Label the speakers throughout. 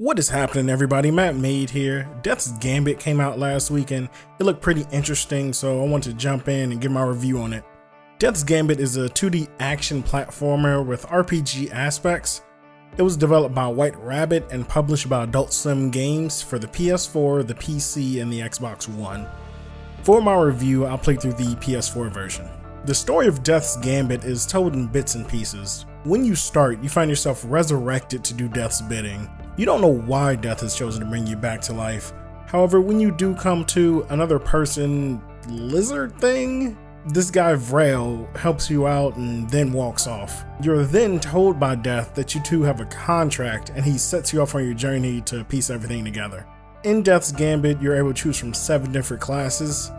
Speaker 1: What is happening, everybody? Mattmade here. Death's Gambit came out last week and it looked pretty interesting, so I wanted to jump in and give my review on it. Death's Gambit is a 2D action platformer with RPG aspects. It was developed by White Rabbit and published by Adult Swim Games for the PS4, the PC, and the Xbox One. For my review, I'll play through the PS4 version. The story of Death's Gambit is told in bits and pieces. When you start, you find yourself resurrected to do Death's bidding. You don't know why Death has chosen to bring you back to life. However, when you do come to, another person lizard thing, this guy Vrail helps you out and then walks off. You're then told by Death that you two have a contract and he sets you off on your journey to piece everything together. In Death's Gambit, you're able to choose from 7 different classes.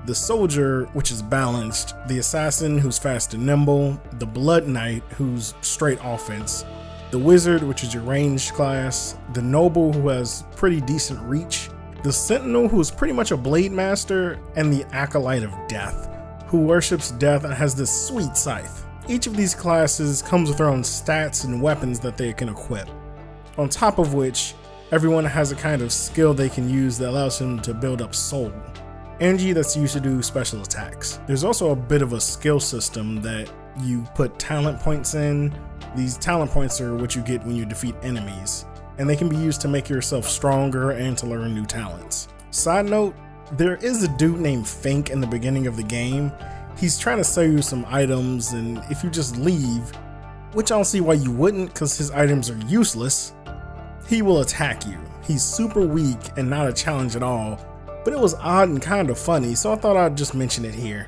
Speaker 1: The Soldier, which is balanced, the Assassin, who's fast and nimble, the Blood Knight, who's straight offense, the Wizard, which is your ranged class, the Noble, who has pretty decent reach, the Sentinel, who is pretty much a Blade Master, and the Acolyte of Death, who worships Death and has this sweet scythe. Each of these classes comes with their own stats and weapons that they can equip, on top of which everyone has a kind of skill they can use that allows them to build up soul, energy that's used to do special attacks. There's also a bit of a skill system that you put talent points in. These talent points are what you get when you defeat enemies, and they can be used to make yourself stronger and to learn new talents. Side note, there is a dude named Fink in the beginning of the game. He's trying to sell you some items, and if you just leave, which I don't see why you wouldn't because his items are useless, he will attack you. He's super weak and not a challenge at all, but it was odd and kind of funny, so I thought I'd just mention it here.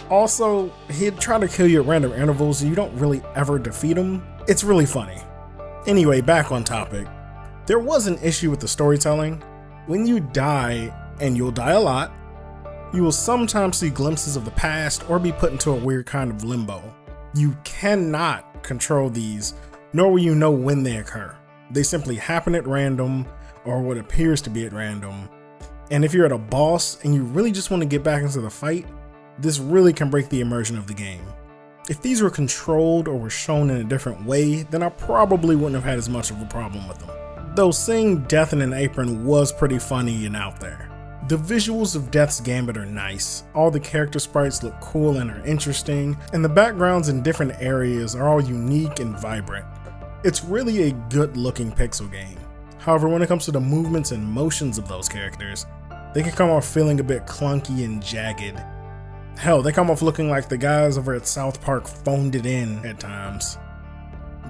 Speaker 1: Also, he'd try to kill you at random intervals and you don't really ever defeat him. It's really funny. Anyway, back on topic. There was an issue with the storytelling. When you die, and you'll die a lot, you will sometimes see glimpses of the past or be put into a weird kind of limbo. You cannot control these, nor will you know when they occur. They simply happen at random, or what appears to be at random. And if you're at a boss and you really just want to get back into the fight, this really can break the immersion of the game. If these were controlled or were shown in a different way, then I probably wouldn't have had as much of a problem with them. Though seeing Death in an apron was pretty funny and out there. The visuals of Death's Gambit are nice. All the character sprites look cool and are interesting, and the backgrounds in different areas are all unique and vibrant. It's really a good looking pixel game. However, when it comes to the movements and motions of those characters, they can come off feeling a bit clunky and jagged. Hell, they come off looking like the guys over at South Park phoned it in at times.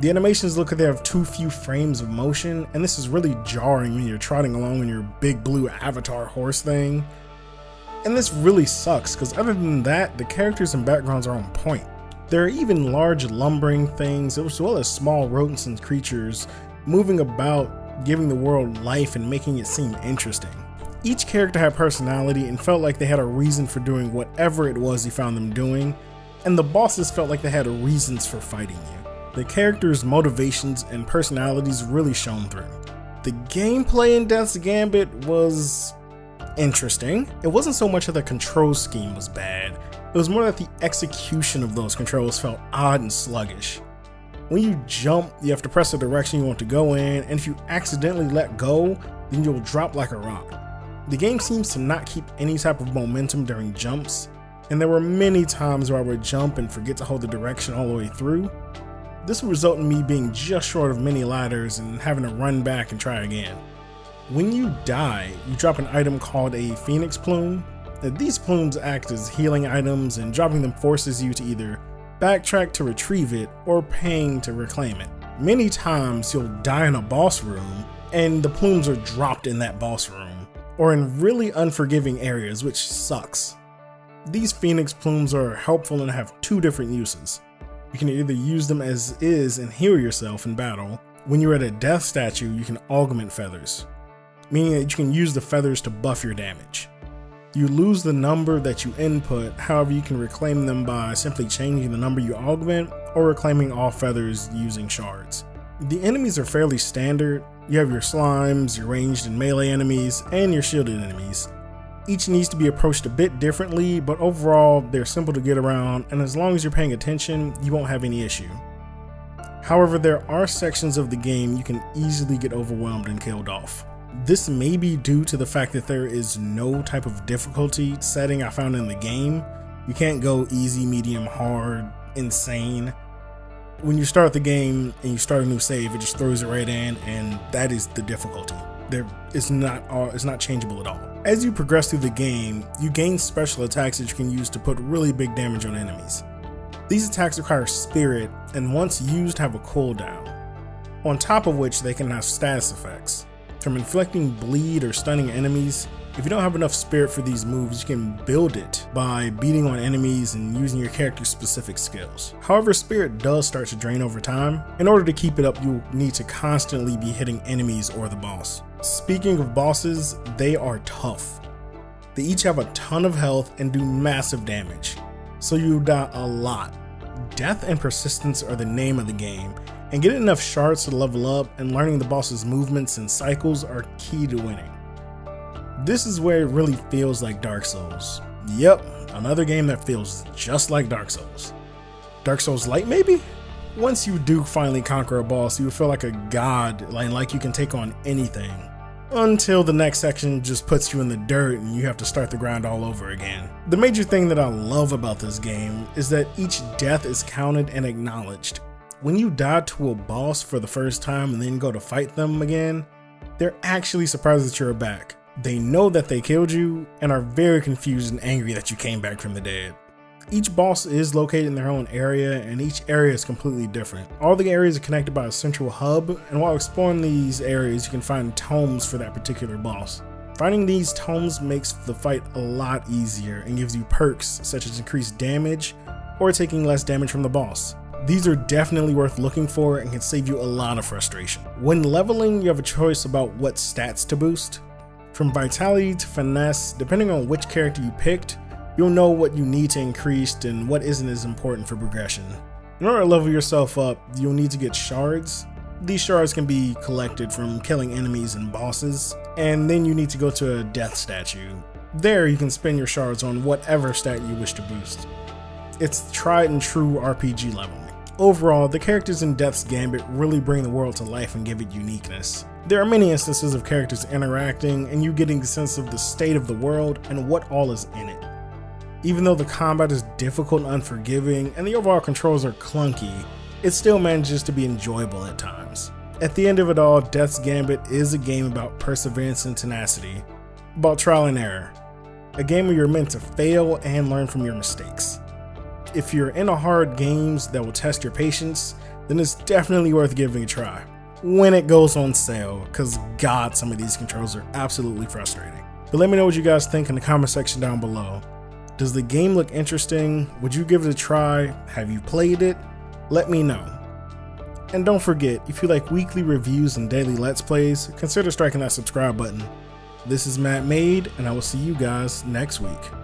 Speaker 1: The animations look like they have too few frames of motion, and this is really jarring when you're trotting along in your big blue avatar horse thing. And this really sucks, because other than that, the characters and backgrounds are on point. There are even large lumbering things, as well as small rodents and creatures moving about, giving the world life and making it seem interesting. Each character had personality and felt like they had a reason for doing whatever it was you found them doing, and the bosses felt like they had reasons for fighting you. The characters' motivations and personalities really shone through. The gameplay in Death's Gambit was interesting. It wasn't so much that the control scheme was bad, it was more that the execution of those controls felt odd and sluggish. When you jump, you have to press the direction you want to go in, and if you accidentally let go, then you'll drop like a rock. The game seems to not keep any type of momentum during jumps, and there were many times where I would jump and forget to hold the direction all the way through. This would result in me being just short of many ladders and having to run back and try again. When you die, you drop an item called a Phoenix Plume. Now, these plumes act as healing items, and dropping them forces you to either backtrack to retrieve it or paying to reclaim it. Many times you'll die in a boss room and the plumes are dropped in that boss room, or in really unforgiving areas, which sucks. These Phoenix Plumes are helpful and have 2 different uses. You can either use them as is and heal yourself in battle. When you're at a death statue, you can augment feathers, meaning that you can use the feathers to buff your damage. You lose the number that you input, however you can reclaim them by simply changing the number you augment or reclaiming all feathers using shards. The enemies are fairly standard. You have your slimes, your ranged and melee enemies, and your shielded enemies. Each needs to be approached a bit differently, but overall they're simple to get around, and as long as you're paying attention, you won't have any issue. However, there are sections of the game you can easily get overwhelmed and killed off. This may be due to the fact that there is no type of difficulty setting I found in the game. You can't go easy, medium, hard, insane. When you start the game and you start a new save, it just throws it right in, and that is the difficulty. It's not changeable at all. As you progress through the game, you gain special attacks that you can use to put really big damage on enemies. These attacks require spirit, and once used have a cooldown, on top of which they can have status effects. From inflicting bleed or stunning enemies, if you don't have enough spirit for these moves, you can build it by beating on enemies and using your character's specific skills. However, spirit does start to drain over time. In order to keep it up, you'll need to constantly be hitting enemies or the boss. Speaking of bosses, they are tough. They each have a ton of health and do massive damage, so you die a lot. Death and persistence are the name of the game, and getting enough shards to level up and learning the boss's movements and cycles are key to winning. This is where it really feels like Dark Souls. Yep, another game that feels just like Dark Souls. Dark Souls Light, maybe? Once you do finally conquer a boss, you feel like a god, like you can take on anything. Until the next section just puts you in the dirt and you have to start the grind all over again. The major thing that I love about this game is that each death is counted and acknowledged. When you die to a boss for the first time and then go to fight them again, they're actually surprised that you're back. They know that they killed you and are very confused and angry that you came back from the dead. Each boss is located in their own area, and each area is completely different. All the areas are connected by a central hub, and while exploring these areas, you can find tomes for that particular boss. Finding these tomes makes the fight a lot easier and gives you perks such as increased damage or taking less damage from the boss. These are definitely worth looking for and can save you a lot of frustration. When leveling, you have a choice about what stats to boost. From vitality to finesse, depending on which character you picked, you'll know what you need to increase and what isn't as important for progression. In order to level yourself up, you'll need to get shards. These shards can be collected from killing enemies and bosses, and then you need to go to a death statue. There you can spend your shards on whatever stat you wish to boost. It's tried and true RPG leveling. Overall, the characters in Death's Gambit really bring the world to life and give it uniqueness. There are many instances of characters interacting and you getting a sense of the state of the world and what all is in it. Even though the combat is difficult and unforgiving and the overall controls are clunky, it still manages to be enjoyable at times. At the end of it all, Death's Gambit is a game about perseverance and tenacity, about trial and error. A game where you're meant to fail and learn from your mistakes. If you're into hard games that will test your patience, then it's definitely worth giving a try. When it goes on sale, cause God, some of these controls are absolutely frustrating. But let me know what you guys think in the comment section down below. Does the game look interesting? Would you give it a try? Have you played it? Let me know. And don't forget, if you like weekly reviews and daily Let's Plays, consider striking that subscribe button. This is Mattmade, and I will see you guys next week.